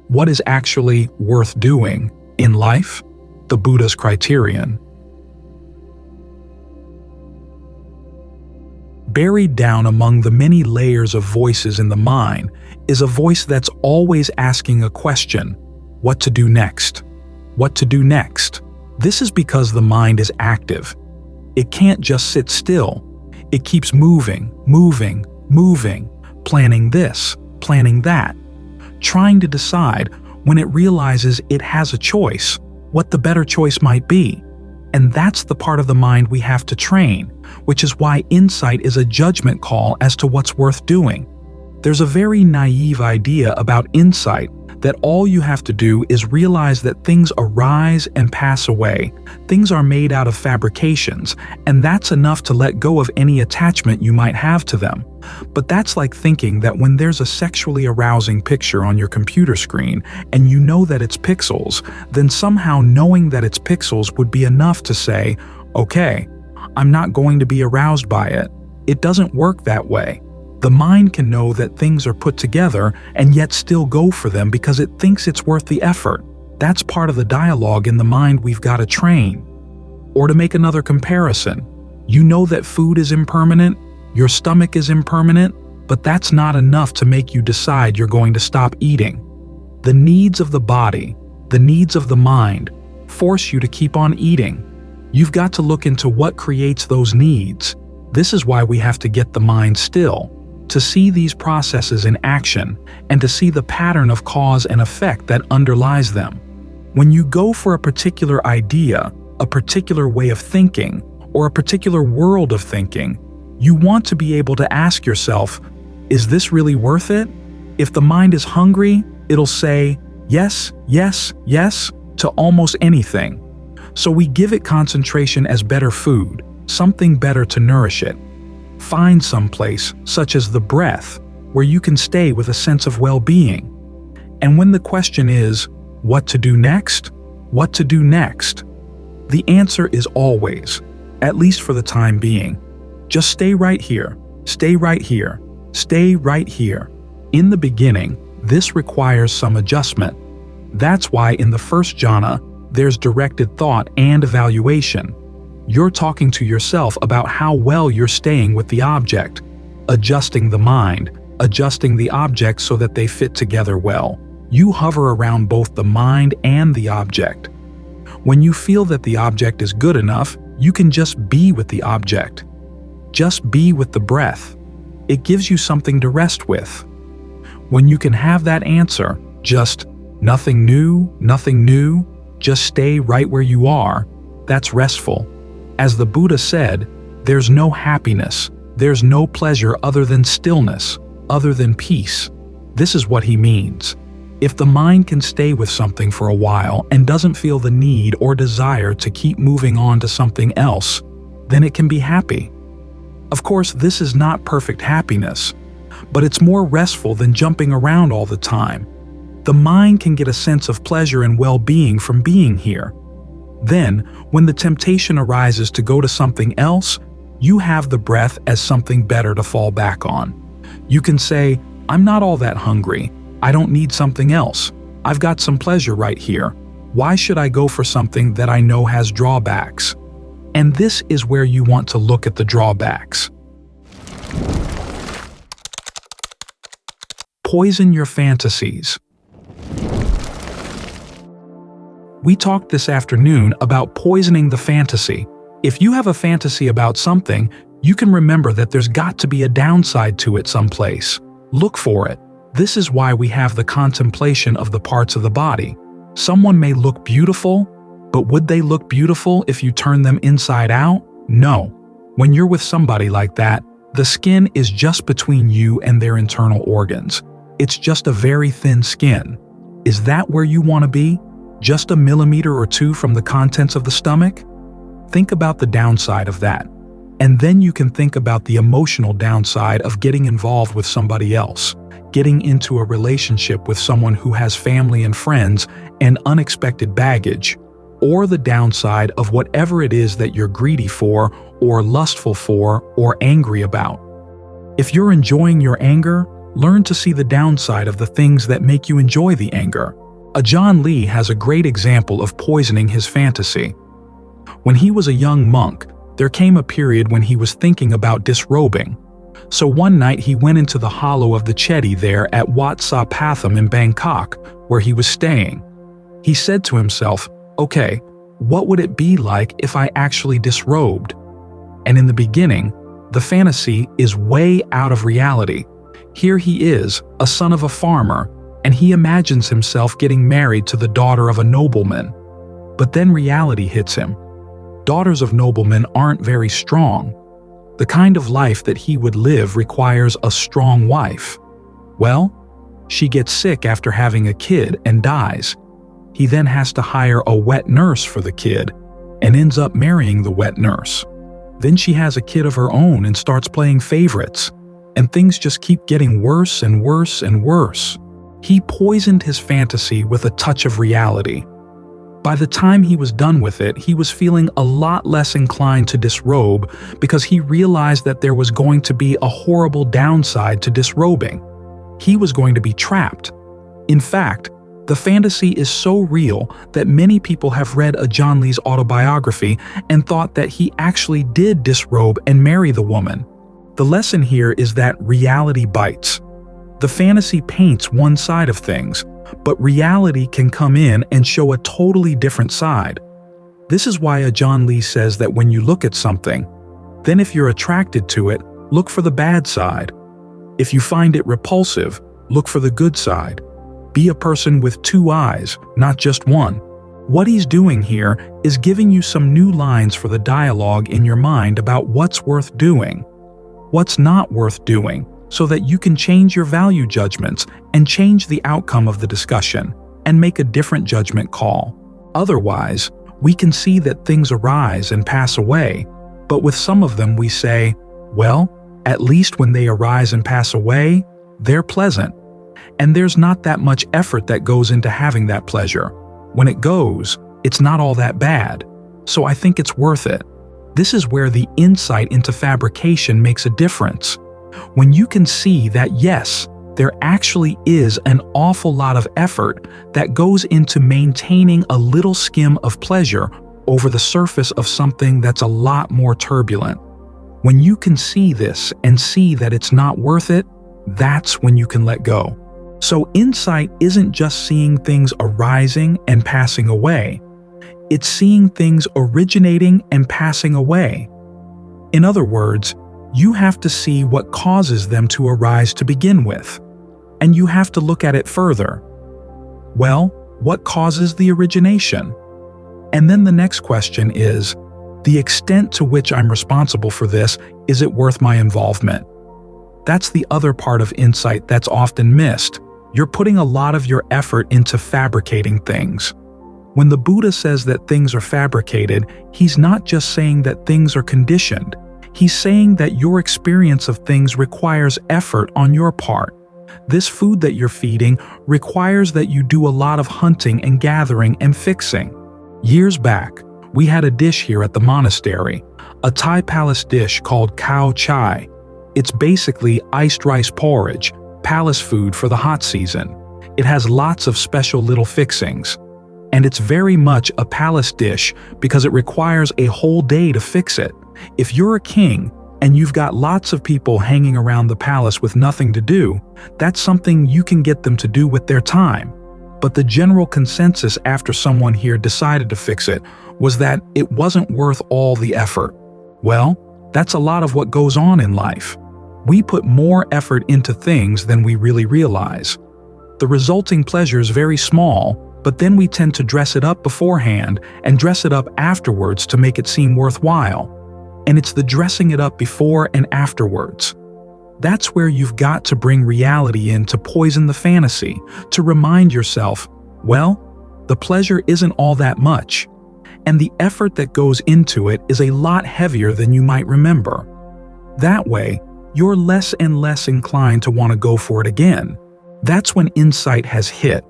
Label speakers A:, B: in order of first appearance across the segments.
A: What is actually worth doing in life? The Buddha's criterion. Buried down among the many layers of voices in the mind is a voice that's always asking a question: what to do next? What to do next? This is because the mind is active. It can't just sit still. It keeps moving, planning this, planning that, trying to decide, when it realizes it has a choice, what the better choice might be. And that's the part of the mind we have to train, which is why insight is a judgment call as to what's worth doing. There's a very naive idea about insight that all you have to do is realize that things arise and pass away. Things are made out of fabrications, and that's enough to let go of any attachment you might have to them. But that's like thinking that when there's a sexually arousing picture on your computer screen and you know that it's pixels, then somehow knowing that it's pixels would be enough to say, okay, I'm not going to be aroused by it. It doesn't work that way. The mind can know that things are put together and yet still go for them because it thinks it's worth the effort. That's part of the dialogue in the mind we've got to train. Or to make another comparison, you know that food is impermanent, your stomach is impermanent, but that's not enough to make you decide you're going to stop eating. The needs of the body, the needs of the mind, force you to keep on eating. You've got to look into what creates those needs. This is why we have to get the mind still, to see these processes in action and to see the pattern of cause and effect that underlies them. When you go for a particular idea, a particular way of thinking, or a particular world of thinking, you want to be able to ask yourself, is this really worth it? If the mind is hungry, it'll say yes, yes, yes to almost anything. So we give it concentration as better food, something better to nourish it. Find some place, such as the breath, where you can stay with a sense of well-being. And when the question is, what to do next? What to do next? The answer is always, at least for the time being, just stay right here, stay right here, stay right here. In the beginning, this requires some adjustment. That's why in the first jhana, there's directed thought and evaluation. You're talking to yourself about how well you're staying with the object, adjusting the mind, adjusting the object so that they fit together well. You hover around both the mind and the object. When you feel that the object is good enough, you can just be with the object. Just be with the breath. It gives you something to rest with. When you can have that answer, just nothing new, just stay right where you are, that's restful. As the Buddha said, there's no happiness, there's no pleasure other than stillness, other than peace. This is what he means. If the mind can stay with something for a while and doesn't feel the need or desire to keep moving on to something else, then it can be happy. Of course, this is not perfect happiness, but it's more restful than jumping around all the time. The mind can get a sense of pleasure and well-being from being here. Then, when the temptation arises to go to something else, you have the breath as something better to fall back on. You can say, I'm not all that hungry. I don't need something else. I've got some pleasure right here. Why should I go for something that I know has drawbacks? And this is where you want to look at the drawbacks. Poison your fantasies. We talked this afternoon about poisoning the fantasy. If you have a fantasy about something, you can remember that there's got to be a downside to it someplace. Look for it. This is why we have the contemplation of the parts of the body. Someone may look beautiful, but would they look beautiful if you turn them inside out? No. When you're with somebody like that, the skin is just between you and their internal organs. It's just a very thin skin. Is that where you want to be? Just a millimeter or two from the contents of the stomach? Think about the downside of that. And then you can think about the emotional downside of getting involved with somebody else, getting into a relationship with someone who has family and friends and unexpected baggage, or the downside of whatever it is that you're greedy for, or lustful for, or angry about. If you're enjoying your anger, Learn to see the downside of the things that make you enjoy the anger. Ajahn Lee has a great example of poisoning his fantasy. When he was a young monk, there came a period when he was thinking about disrobing. So one night he went into the hollow of the Chedi there at Wat Sa Pathum in Bangkok, where he was staying. He said to himself, okay, what would it be like if I actually disrobed? And in the beginning, the fantasy is way out of reality. Here he is, a son of a farmer, and he imagines himself getting married to the daughter of a nobleman. But then reality hits him. Daughters of noblemen aren't very strong. The kind of life that he would live requires a strong wife. Well, she gets sick after having a kid and dies. He then has to hire a wet nurse for the kid and ends up marrying the wet nurse. Then she has a kid of her own and starts playing favorites, and things just keep getting worse and worse and worse. He poisoned his fantasy with a touch of reality. By the time he was done with it, he was feeling a lot less inclined to disrobe because he realized that there was going to be a horrible downside to disrobing. He was going to be trapped. In fact, the fantasy is so real that many people have read Ajahn Lee's autobiography and thought that he actually did disrobe and marry the woman. The lesson here is that reality bites. The fantasy paints one side of things, but reality can come in and show a totally different side. This is why Ajahn Lee says that when you look at something, then if you're attracted to it, look for the bad side. If you find it repulsive, look for the good side. Be a person with two eyes, not just one. What he's doing here is giving you some new lines for the dialogue in your mind about what's worth doing, what's not worth doing, so that you can change your value judgments and change the outcome of the discussion and make a different judgment call. Otherwise, we can see that things arise and pass away, but with some of them we say, well, at least when they arise and pass away, they're pleasant. And there's not that much effort that goes into having that pleasure. When it goes, it's not all that bad. So I think it's worth it. This is where the insight into fabrication makes a difference. When you can see that yes, there actually is an awful lot of effort that goes into maintaining a little skim of pleasure over the surface of something that's a lot more turbulent. When you can see this and see that it's not worth it, that's when you can let go. So insight isn't just seeing things arising and passing away. It's seeing things originating and passing away. In other words, you have to see what causes them to arise to begin with, and you have to look at it further. Well, what causes the origination? And then the next question is, the extent to which I'm responsible for this, is it worth my involvement? That's the other part of insight that's often missed. You're putting a lot of your effort into fabricating things. When the Buddha says that things are fabricated, he's not just saying that things are conditioned. He's saying that your experience of things requires effort on your part. This food that you're feeding requires that you do a lot of hunting and gathering and fixing. Years back, we had a dish here at the monastery, a Thai palace dish called khao chai. It's basically iced rice porridge, palace food for the hot season. It has lots of special little fixings. And it's very much a palace dish because it requires a whole day to fix it. If you're a king and you've got lots of people hanging around the palace with nothing to do, that's something you can get them to do with their time. But the general consensus after someone here decided to fix it was that it wasn't worth all the effort. Well, that's a lot of what goes on in life. We put more effort into things than we really realize. The resulting pleasure is very small, but then we tend to dress it up beforehand and dress it up afterwards to make it seem worthwhile. And it's the dressing it up before and afterwards. That's where you've got to bring reality in to poison the fantasy, to remind yourself, well, the pleasure isn't all that much, and the effort that goes into it is a lot heavier than you might remember. That way, you're less and less inclined to want to go for it again. That's when insight has hit.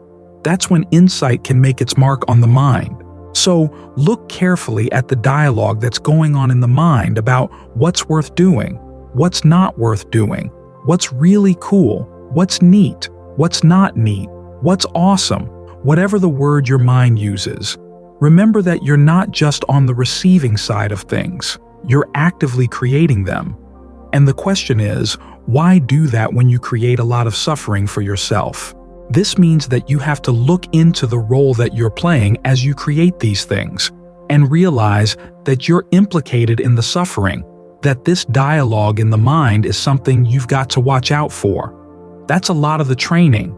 A: That's when insight can make its mark on the mind. So look carefully at the dialogue that's going on in the mind about what's worth doing, what's not worth doing, what's really cool, What's neat? What's not neat? What's awesome? Whatever the word your mind uses. Remember that you're not just on the receiving side of things. You're actively creating them. And the question is, why do that when you create a lot of suffering for yourself? This means that you have to look into the role that you're playing as you create these things and realize that you're implicated in the suffering, that this dialogue in the mind is something you've got to watch out for. That's a lot of the training.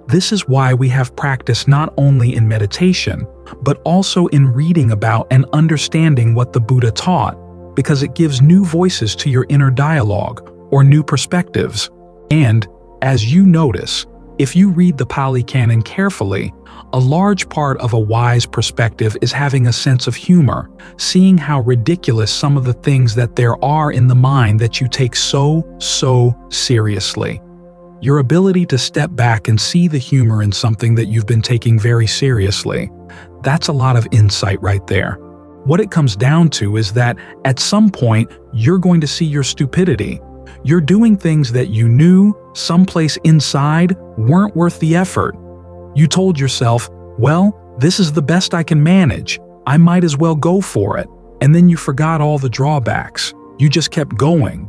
A: This is why we have practice not only in meditation, but also in reading about and understanding what the Buddha taught, because it gives new voices to your inner dialogue or new perspectives. And, as you notice, if you read the Pali Canon carefully, a large part of a wise perspective is having a sense of humor, seeing how ridiculous some of the things that there are in the mind that you take so seriously. Your ability to step back and see the humor in something that you've been taking very seriously, that's a lot of insight right there. What it comes down to is that at some point, you're going to see your stupidity. You're doing things that you knew, someplace inside, weren't worth the effort. You told yourself, well, this is the best I can manage. I might as well go for it. And then you forgot all the drawbacks. You just kept going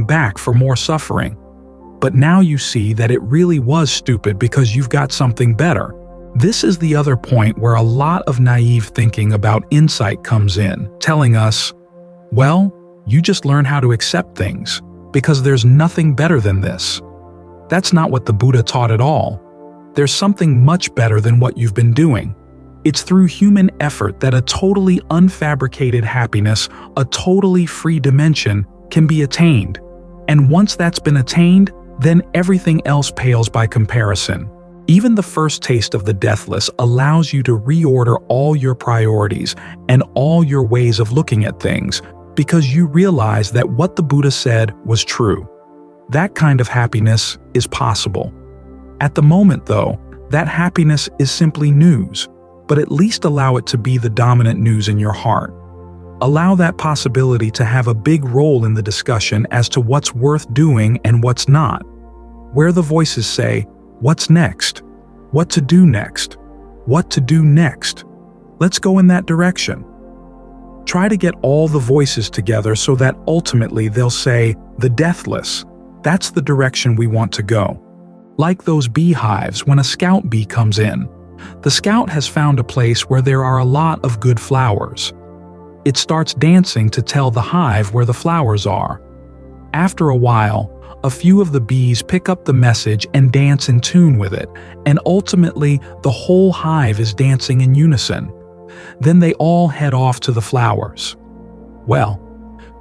A: back for more suffering. But now you see that it really was stupid because you've got something better. This is the other point where a lot of naive thinking about insight comes in, telling us, well, you just learn how to accept things, because there's nothing better than this. That's not what the Buddha taught at all. There's something much better than what you've been doing. It's through human effort that a totally unfabricated happiness, a totally free dimension, can be attained. And once that's been attained, then everything else pales by comparison. Even the first taste of the Deathless allows you to reorder all your priorities and all your ways of looking at things, because you realize that what the Buddha said was true. That kind of happiness is possible. At the moment, though, that happiness is simply news, but at least allow it to be the dominant news in your heart. Allow that possibility to have a big role in the discussion as to what's worth doing and what's not. Where the voices say, what's next? What to do next? What to do next? Let's go in that direction. Try to get all the voices together so that ultimately they'll say, the Deathless. That's the direction we want to go. Like those beehives when a scout bee comes in. The scout has found a place where there are a lot of good flowers. It starts dancing to tell the hive where the flowers are. After a while, a few of the bees pick up the message and dance in tune with it, and ultimately the whole hive is dancing in unison. Then they all head off to the flowers. Well,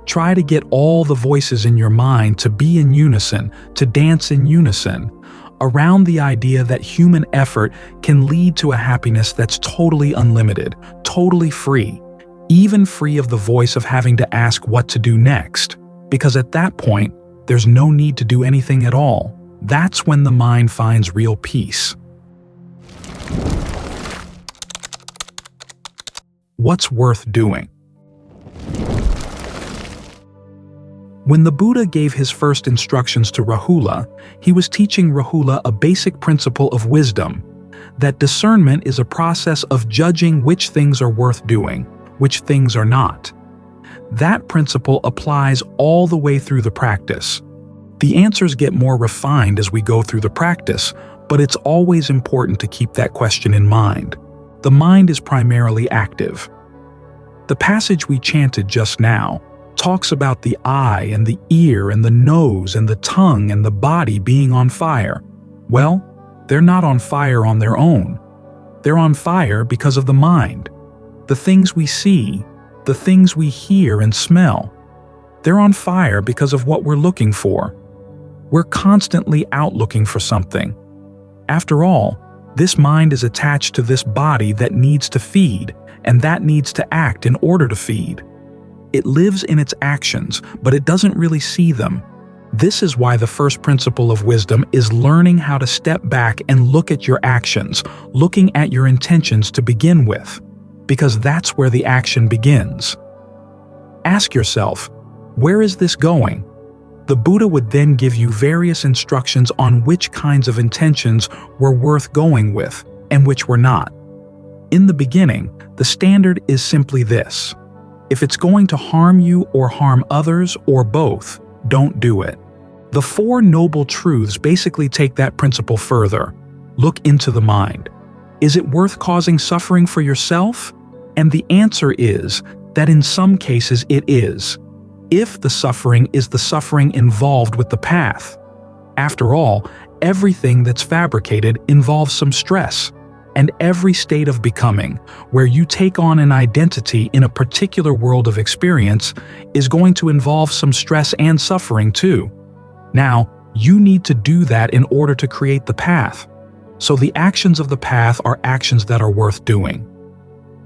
A: try to get all the voices in your mind to be in unison, to dance in unison, around the idea that human effort can lead to a happiness that's totally unlimited, totally free, even free of the voice of having to ask what to do next, because at that point, there's no need to do anything at all. That's when the mind finds real peace. What's worth doing? When the Buddha gave his first instructions to Rahula, he was teaching Rahula a basic principle of wisdom, that discernment is a process of judging which things are worth doing, which things are not. That principle applies all the way through the practice. The answers get more refined as we go through the practice, but it's always important to keep that question in mind. The mind is primarily active. The passage we chanted just now talks about the eye and the ear and the nose and the tongue and the body being on fire. Well, they're not on fire on their own. They're on fire because of the mind. The things we see, the things we hear and smell, they're on fire because of what we're looking for. We're constantly out looking for something. After all, this mind is attached to this body that needs to feed, and that needs to act in order to feed. It lives in its actions, but it doesn't really see them. This is why the first principle of wisdom is learning how to step back and look at your actions, looking at your intentions to begin with, because that's where the action begins. Ask yourself, where is this going? The Buddha would then give you various instructions on which kinds of intentions were worth going with and which were not. In the beginning, the standard is simply this: if it's going to harm you or harm others or both, don't do it. The Four Noble Truths basically take that principle further. Look into the mind. Is it worth causing suffering for yourself? And the answer is that in some cases it is, if the suffering is the suffering involved with the path. After all, everything that's fabricated involves some stress, and every state of becoming, where you take on an identity in a particular world of experience, is going to involve some stress and suffering too. Now, you need to do that in order to create the path. So the actions of the path are actions that are worth doing.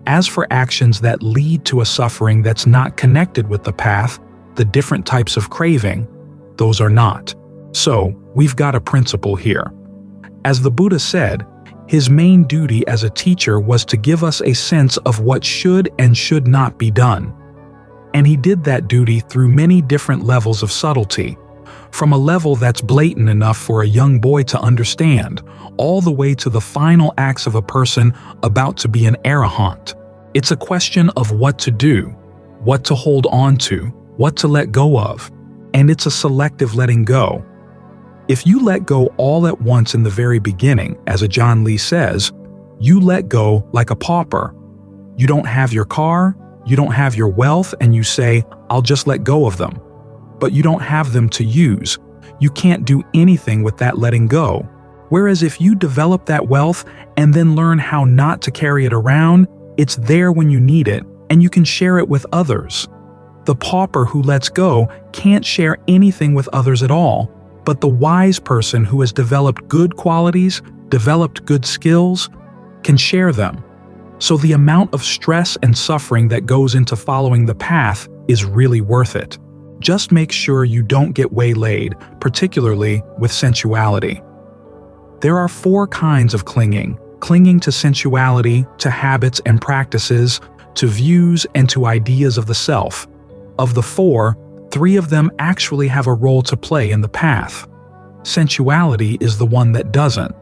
A: As for actions that lead to a suffering that's not connected with the path, the different types of craving, those are not. So, we've got a principle here. As the Buddha said, his main duty as a teacher was to give us a sense of what should and should not be done. And he did that duty through many different levels of subtlety, from a level that's blatant enough for a young boy to understand, all the way to the final acts of a person about to be an arahant. It's a question of what to do, what to hold on to, what to let go of, and it's a selective letting go. If you let go all at once in the very beginning, as Ajahn Lee says, you let go like a pauper. You don't have your car, you don't have your wealth, and you say, I'll just let go of them. But you don't have them to use. You can't do anything with that letting go. Whereas if you develop that wealth and then learn how not to carry it around, it's there when you need it, and you can share it with others. The pauper who lets go can't share anything with others at all, but the wise person who has developed good qualities, developed good skills, can share them. So the amount of stress and suffering that goes into following the path is really worth it. Just make sure you don't get waylaid, particularly with sensuality. There are 4 kinds of clinging: clinging to sensuality, to habits and practices, to views, and to ideas of the self. Of the 4, 3 of them actually have a role to play in the path. Sensuality is the one that doesn't.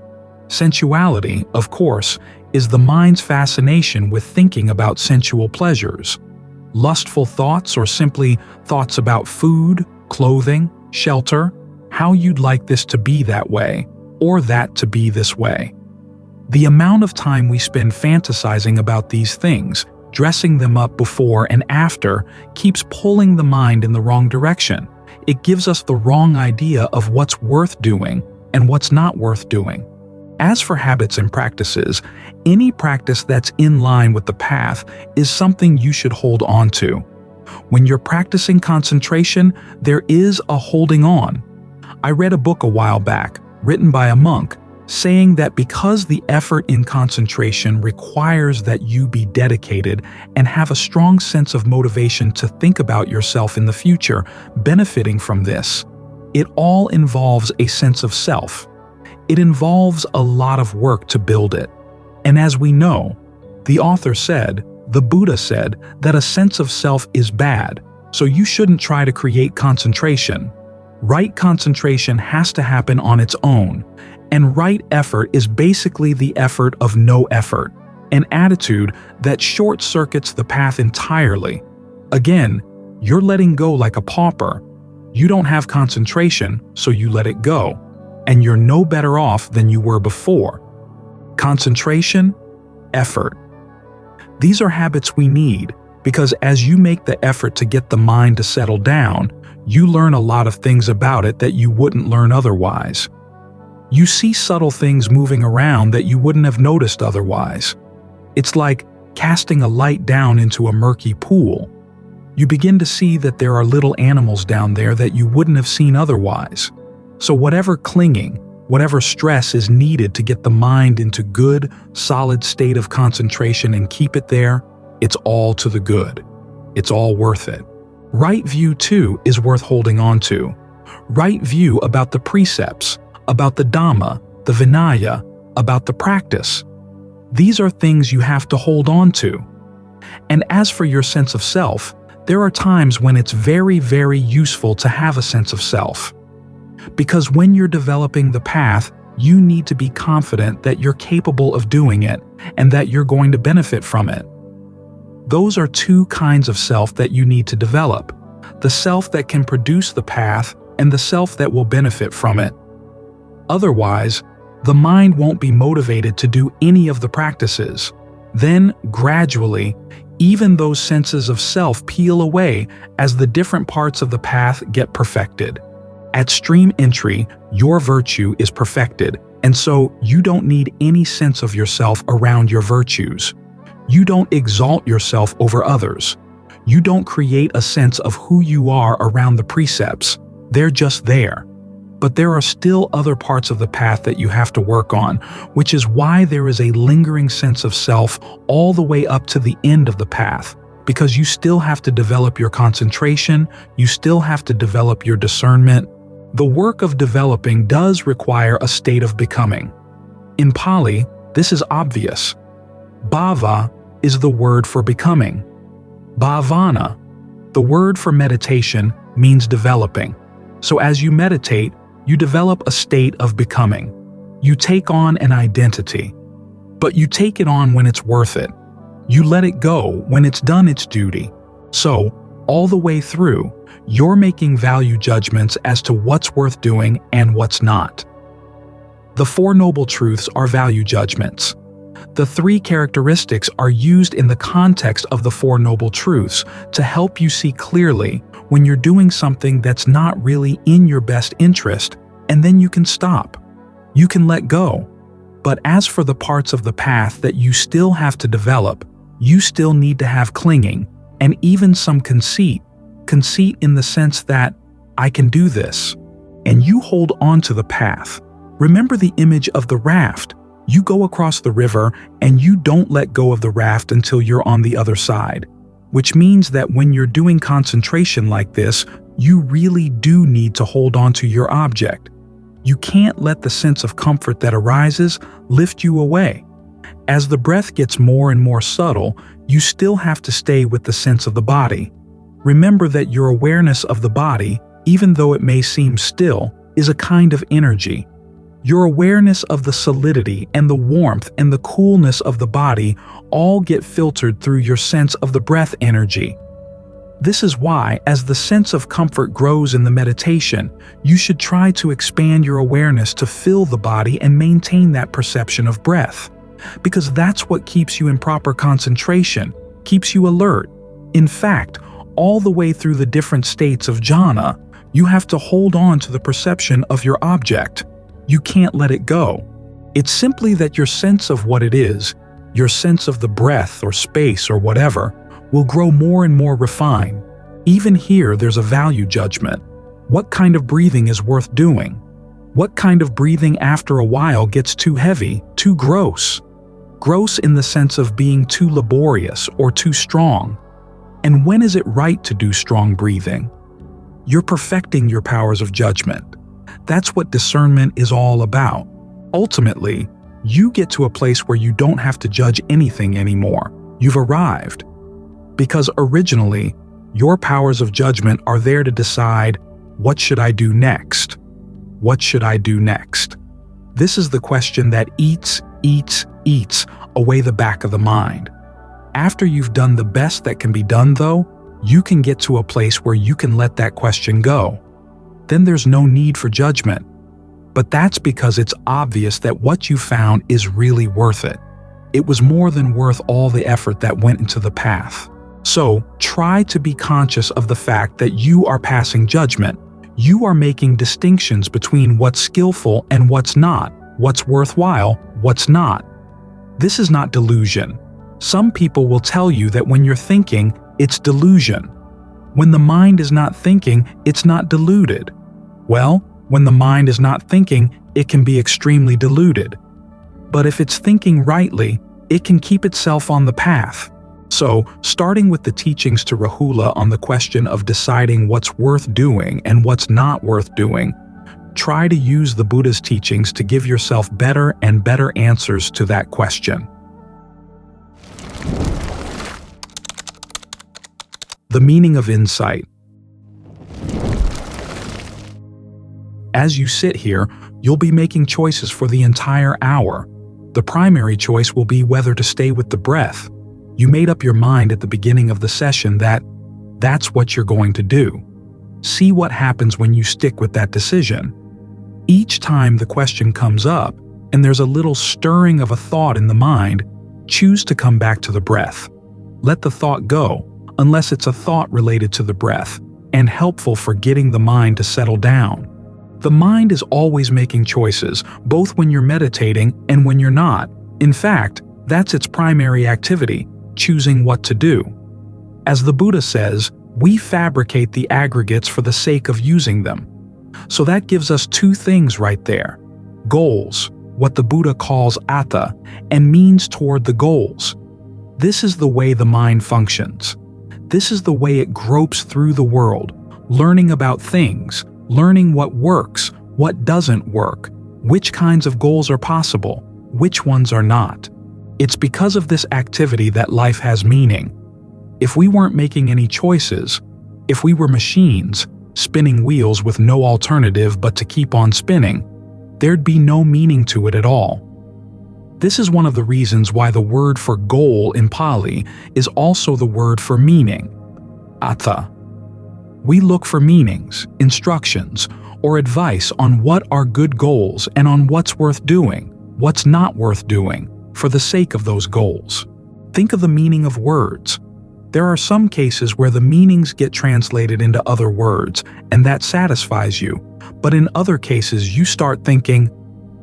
A: Sensuality, of course, is the mind's fascination with thinking about sensual pleasures. Lustful thoughts, or simply thoughts about food, clothing, shelter, how you'd like this to be that way, or that to be this way. The amount of time we spend fantasizing about these things, dressing them up before and after, keeps pulling the mind in the wrong direction. It gives us the wrong idea of what's worth doing and what's not worth doing. As for habits and practices, any practice that's in line with the path is something you should hold on to. When you're practicing concentration, there is a holding on. I read a book a while back, written by a monk, saying that because the effort in concentration requires that you be dedicated and have a strong sense of motivation to think about yourself in the future, benefiting from this, it all involves a sense of self. It involves a lot of work to build it. And as we know, the author said, the Buddha said, that a sense of self is bad, so you shouldn't try to create concentration. Right concentration has to happen on its own, and right effort is basically the effort of no effort, an attitude that short-circuits the path entirely. Again, you're letting go like a pauper. You don't have concentration, so you let it go, and you're no better off than you were before. Concentration, effort. These are habits we need, because as you make the effort to get the mind to settle down, you learn a lot of things about it that you wouldn't learn otherwise. You see subtle things moving around that you wouldn't have noticed otherwise. It's like casting a light down into a murky pool. You begin to see that there are little animals down there that you wouldn't have seen otherwise. So whatever clinging, whatever stress is needed to get the mind into good, solid state of concentration and keep it there, it's all to the good. It's all worth it. Right view, too, is worth holding on to. Right view about the precepts, about the Dhamma, the Vinaya, about the practice. These are things you have to hold on to. And as for your sense of self, there are times when it's very, very useful to have a sense of self. Because when you're developing the path, you need to be confident that you're capable of doing it and that you're going to benefit from it. Those are two kinds of self that you need to develop: the self that can produce the path and the self that will benefit from it. Otherwise, the mind won't be motivated to do any of the practices. Then, gradually, even those senses of self peel away as the different parts of the path get perfected. At stream entry, your virtue is perfected, and so you don't need any sense of yourself around your virtues. You don't exalt yourself over others. You don't create a sense of who you are around the precepts. They're just there. But there are still other parts of the path that you have to work on, which is why there is a lingering sense of self all the way up to the end of the path, because you still have to develop your concentration, you still have to develop your discernment. The work of developing does require a state of becoming. In Pali, this is obvious. Bhava is the word for becoming. Bhavana, the word for meditation, means developing. So as you meditate, you develop a state of becoming. You take on an identity, but you take it on when it's worth it. You let it go when it's done its duty. So, all the way through, you're making value judgments as to what's worth doing and what's not. The Four Noble Truths are value judgments. The three characteristics are used in the context of the Four Noble Truths to help you see clearly when you're doing something that's not really in your best interest, and then you can stop. You can let go. But as for the parts of the path that you still have to develop, you still need to have clinging, and even some conceit. Conceit in the sense that, I can do this. And you hold on to the path. Remember the image of the raft. You go across the river and you don't let go of the raft until you're on the other side. Which means that when you're doing concentration like this, you really do need to hold on to your object. You can't let the sense of comfort that arises lift you away. As the breath gets more and more subtle, you still have to stay with the sense of the body. Remember that your awareness of the body, even though it may seem still, is a kind of energy. Your awareness of the solidity and the warmth and the coolness of the body all get filtered through your sense of the breath energy. This is why, as the sense of comfort grows in the meditation, you should try to expand your awareness to fill the body and maintain that perception of breath. Because that's what keeps you in proper concentration, keeps you alert. In fact, all the way through the different states of jhana, you have to hold on to the perception of your object. You can't let it go. It's simply that your sense of what it is, your sense of the breath or space or whatever, will grow more and more refined. Even here, there's a value judgment. What kind of breathing is worth doing? What kind of breathing after a while gets too heavy, too gross? Gross in the sense of being too laborious or too strong. And when is it right to do strong breathing? You're perfecting your powers of judgment. That's what discernment is all about. Ultimately, you get to a place where you don't have to judge anything anymore. You've arrived. Because originally, your powers of judgment are there to decide, what should I do next? What should I do next? This is the question that eats away the back of the mind. After you've done the best that can be done, though, you can get to a place where you can let that question go. Then there's no need for judgment. But that's because it's obvious that what you found is really worth it. It was more than worth all the effort that went into the path. So, try to be conscious of the fact that you are passing judgment. You are making distinctions between what's skillful and what's not, what's worthwhile, what's not. This is not delusion. Some people will tell you that when you're thinking, it's delusion. When the mind is not thinking, it's not deluded. Well, when the mind is not thinking, it can be extremely deluded. But if it's thinking rightly, it can keep itself on the path. So, starting with the teachings to Rahula on the question of deciding what's worth doing and what's not worth doing, try to use the Buddha's teachings to give yourself better and better answers to that question. The meaning of insight. As you sit here, you'll be making choices for the entire hour. The primary choice will be whether to stay with the breath. You made up your mind at the beginning of the session that that's what you're going to do. See what happens when you stick with that decision. Each time the question comes up and there's a little stirring of a thought in the mind, choose to come back to the breath. Let the thought go, unless it's a thought related to the breath and helpful for getting the mind to settle down. The mind is always making choices, both when you're meditating and when you're not. In fact, that's its primary activity, choosing what to do. As the Buddha says, we fabricate the aggregates for the sake of using them. So that gives us two things right there. Goals, what the Buddha calls atta, and means toward the goals. This is the way the mind functions. This is the way it gropes through the world, learning about things, learning what works, what doesn't work, which kinds of goals are possible, which ones are not. It's because of this activity that life has meaning. If we weren't making any choices, if we were machines, spinning wheels with no alternative but to keep on spinning, there'd be no meaning to it at all. This is one of the reasons why the word for goal in Pali is also the word for meaning, atta. We look for meanings, instructions, or advice on what are good goals and on what's worth doing, what's not worth doing, for the sake of those goals. Think of the meaning of words. There are some cases where the meanings get translated into other words, and that satisfies you. But in other cases, you start thinking,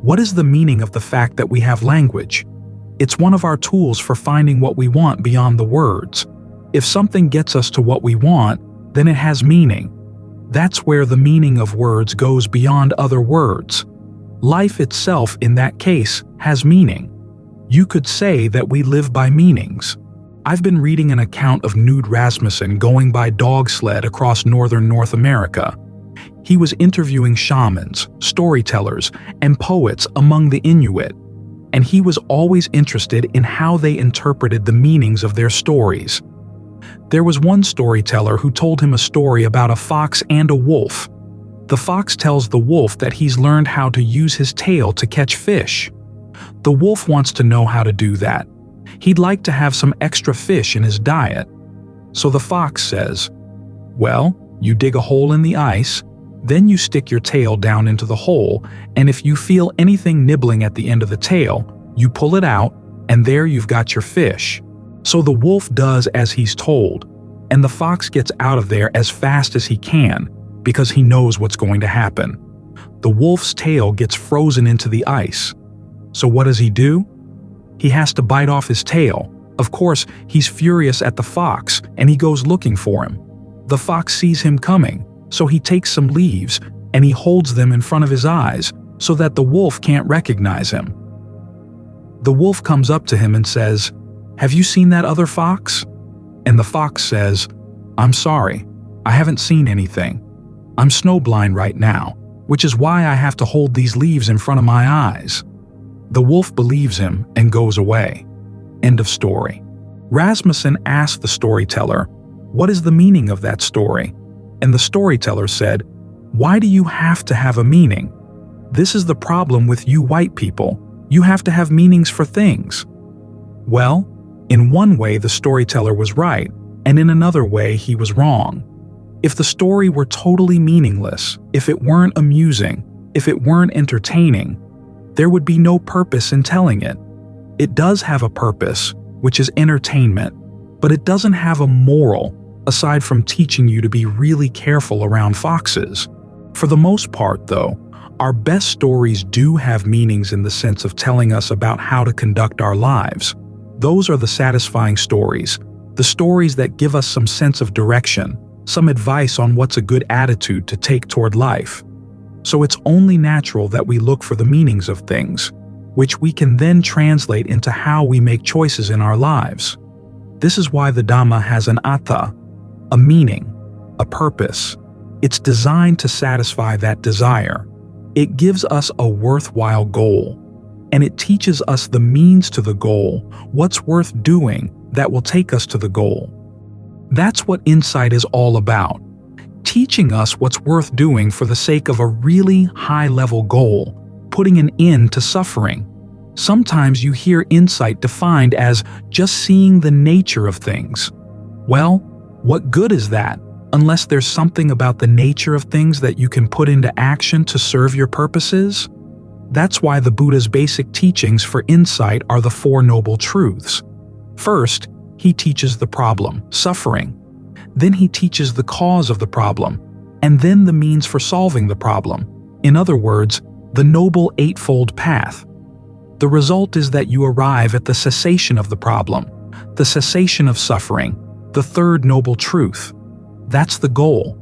A: what is the meaning of the fact that we have language? It's one of our tools for finding what we want beyond the words. If something gets us to what we want, then it has meaning. That's where the meaning of words goes beyond other words. Life itself, in that case, has meaning. You could say that we live by meanings. I've been reading an account of Knud Rasmussen going by dog sled across northern North America. He was interviewing shamans, storytellers, and poets among the Inuit, and he was always interested in how they interpreted the meanings of their stories. There was one storyteller who told him a story about a fox and a wolf. The fox tells the wolf that he's learned how to use his tail to catch fish. The wolf wants to know how to do that. He'd like to have some extra fish in his diet. So the fox says, well, you dig a hole in the ice, then you stick your tail down into the hole, and if you feel anything nibbling at the end of the tail, you pull it out, and there you've got your fish. So the wolf does as he's told, and the fox gets out of there as fast as he can, because he knows what's going to happen. The wolf's tail gets frozen into the ice. So what does he do? He has to bite off his tail. Of course, he's furious at the fox, and he goes looking for him. The fox sees him coming, so he takes some leaves, and he holds them in front of his eyes, so that the wolf can't recognize him. The wolf comes up to him and says, "Have you seen that other fox?" And the fox says, "I'm sorry, I haven't seen anything. I'm snowblind right now, which is why I have to hold these leaves in front of my eyes." The wolf believes him and goes away. End of story. Rasmussen asked the storyteller, "What is the meaning of that story?" And the storyteller said, "Why do you have to have a meaning? This is the problem with you white people. You have to have meanings for things." Well, in one way the storyteller was right, and in another way he was wrong. If the story were totally meaningless, if it weren't amusing, if it weren't entertaining, there would be no purpose in telling it. It does have a purpose, which is entertainment, but it doesn't have a moral, aside from teaching you to be really careful around foxes. For the most part, though, our best stories do have meanings in the sense of telling us about how to conduct our lives. Those are the satisfying stories, the stories that give us some sense of direction, some advice on what's a good attitude to take toward life. So it's only natural that we look for the meanings of things, which we can then translate into how we make choices in our lives. This is why the Dhamma has an atta, a meaning, a purpose. It's designed to satisfy that desire. It gives us a worthwhile goal, and it teaches us the means to the goal, what's worth doing that will take us to the goal. That's what insight is all about. Teaching us what's worth doing for the sake of a really high-level goal, putting an end to suffering. Sometimes you hear insight defined as just seeing the nature of things. Well, what good is that, unless there's something about the nature of things that you can put into action to serve your purposes? That's why the Buddha's basic teachings for insight are the Four Noble Truths. First, he teaches the problem, suffering. Then he teaches the cause of the problem, and then the means for solving the problem. In other words, the Noble Eightfold Path. The result is that you arrive at the cessation of the problem, the cessation of suffering, the Third Noble Truth. That's the goal.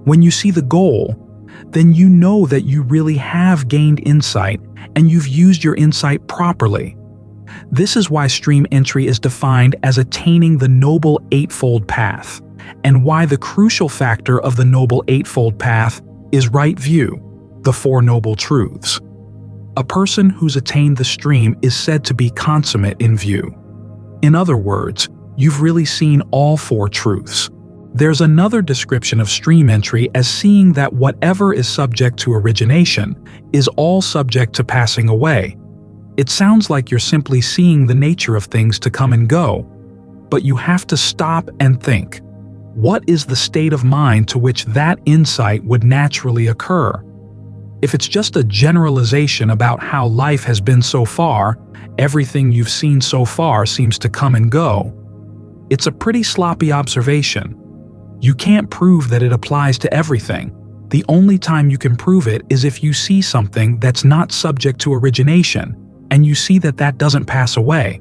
A: When you see the goal, then you know that you really have gained insight and you've used your insight properly. This is why stream entry is defined as attaining the Noble Eightfold Path, and why the crucial factor of the Noble Eightfold Path is right view, the Four Noble Truths. A person who's attained the stream is said to be consummate in view. In other words, you've really seen all four truths. There's another description of stream entry as seeing that whatever is subject to origination is all subject to passing away. It sounds like you're simply seeing the nature of things to come and go, but you have to stop and think. What is the state of mind to which that insight would naturally occur? If it's just a generalization about how life has been so far, everything you've seen so far seems to come and go, it's a pretty sloppy observation. You can't prove that it applies to everything. The only time you can prove it is if you see something that's not subject to origination, and you see that that doesn't pass away.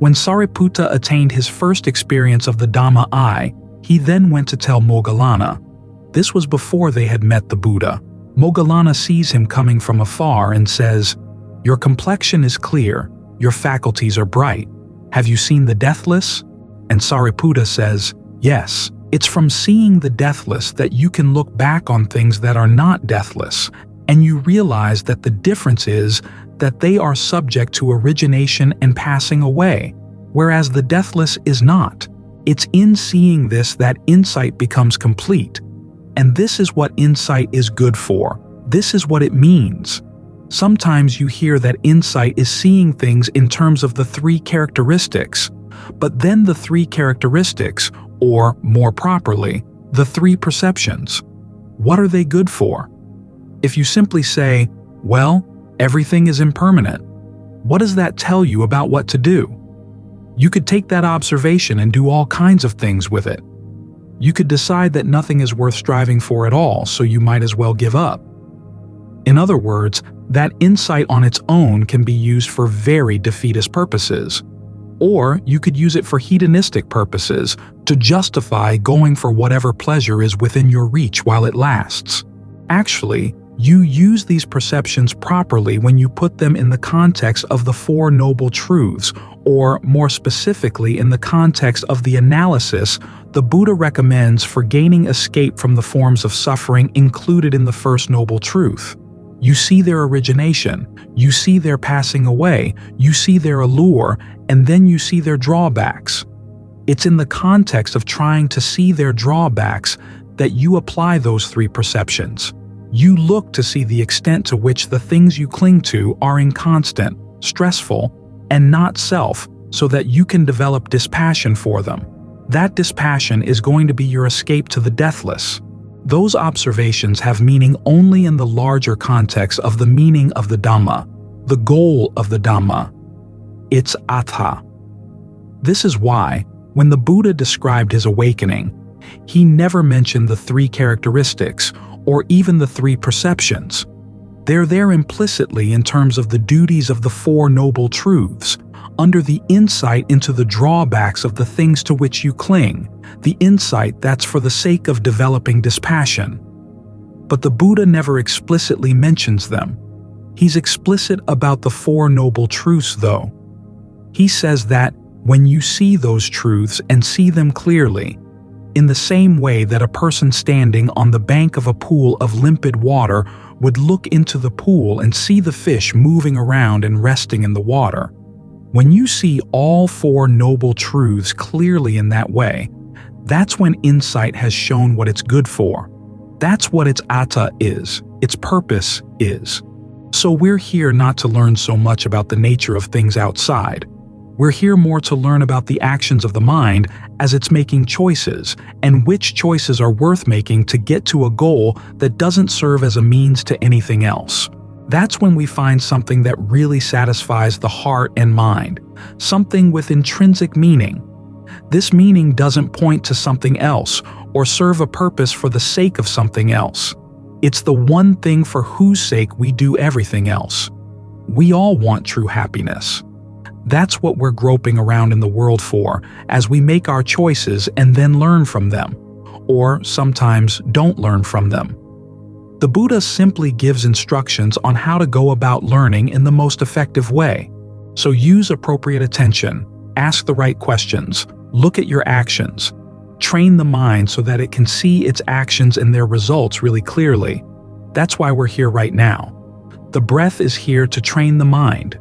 A: When Sariputta attained his first experience of the Dhamma I, he then went to tell Moggallana. This was before they had met the Buddha. Moggallana sees him coming from afar and says, "Your complexion is clear, your faculties are bright. Have you seen the Deathless?" And Sariputta says, "Yes. It's from seeing the Deathless that you can look back on things that are not deathless, and you realize that the difference is that they are subject to origination and passing away, whereas the deathless is not. It's in seeing this that insight becomes complete. And this is what insight is good for. This is what it means. Sometimes you hear that insight is seeing things in terms of the three characteristics, but then the three characteristics, or more properly, the three perceptions. What are they good for? If you simply say, well, everything is impermanent, what does that tell you about what to do? You could take that observation and do all kinds of things with it. You could decide that nothing is worth striving for at all, so you might as well give up. In other words, that insight on its own can be used for very defeatist purposes. Or you could use it for hedonistic purposes, to justify going for whatever pleasure is within your reach while it lasts. Actually, you use these perceptions properly when you put them in the context of the Four Noble Truths, or more specifically in the context of the analysis the Buddha recommends for gaining escape from the forms of suffering included in the First Noble Truth. You see their origination, you see their passing away, you see their allure, and then you see their drawbacks. It's in the context of trying to see their drawbacks that you apply those three perceptions. You look to see the extent to which the things you cling to are inconstant, stressful, and not self, so that you can develop dispassion for them. That dispassion is going to be your escape to the deathless. Those observations have meaning only in the larger context of the meaning of the Dhamma, the goal of the Dhamma. It's Attha. This is why, when the Buddha described his awakening, he never mentioned the three characteristics or even the three perceptions. They're there implicitly in terms of the duties of the Four Noble Truths, under the insight into the drawbacks of the things to which you cling, the insight that's for the sake of developing dispassion. But the Buddha never explicitly mentions them. He's explicit about the Four Noble Truths, though. He says that when you see those truths and see them clearly, in the same way that a person standing on the bank of a pool of limpid water would look into the pool and see the fish moving around and resting in the water. When you see all Four Noble Truths clearly in that way, That's when insight has shown what it's good for. That's what its atta is, its purpose is. So we're here not to learn so much about the nature of things outside. We're here more to learn about the actions of the mind as it's making choices, and which choices are worth making to get to a goal that doesn't serve as a means to anything else. That's when we find something that really satisfies the heart and mind, something with intrinsic meaning. This meaning doesn't point to something else or serve a purpose for the sake of something else. It's the one thing for whose sake we do everything else. We all want true happiness. That's what we're groping around in the world for as we make our choices and then learn from them, or sometimes don't learn from them. The Buddha simply gives instructions on how to go about learning in the most effective way. So use appropriate attention, ask the right questions, look at your actions. Train the mind so that it can see its actions and their results really clearly. That's why we're here right now. The breath is here to train the mind.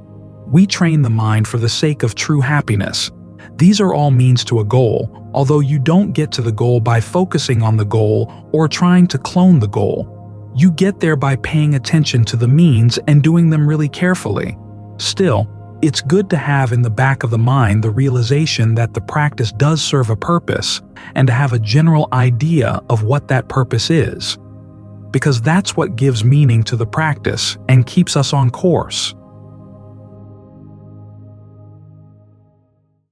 A: We train the mind for the sake of true happiness. These are all means to a goal, although you don't get to the goal by focusing on the goal or trying to clone the goal. You get there by paying attention to the means and doing them really carefully. Still, it's good to have in the back of the mind the realization that the practice does serve a purpose, and to have a general idea of what that purpose is. Because that's what gives meaning to the practice and keeps us on course.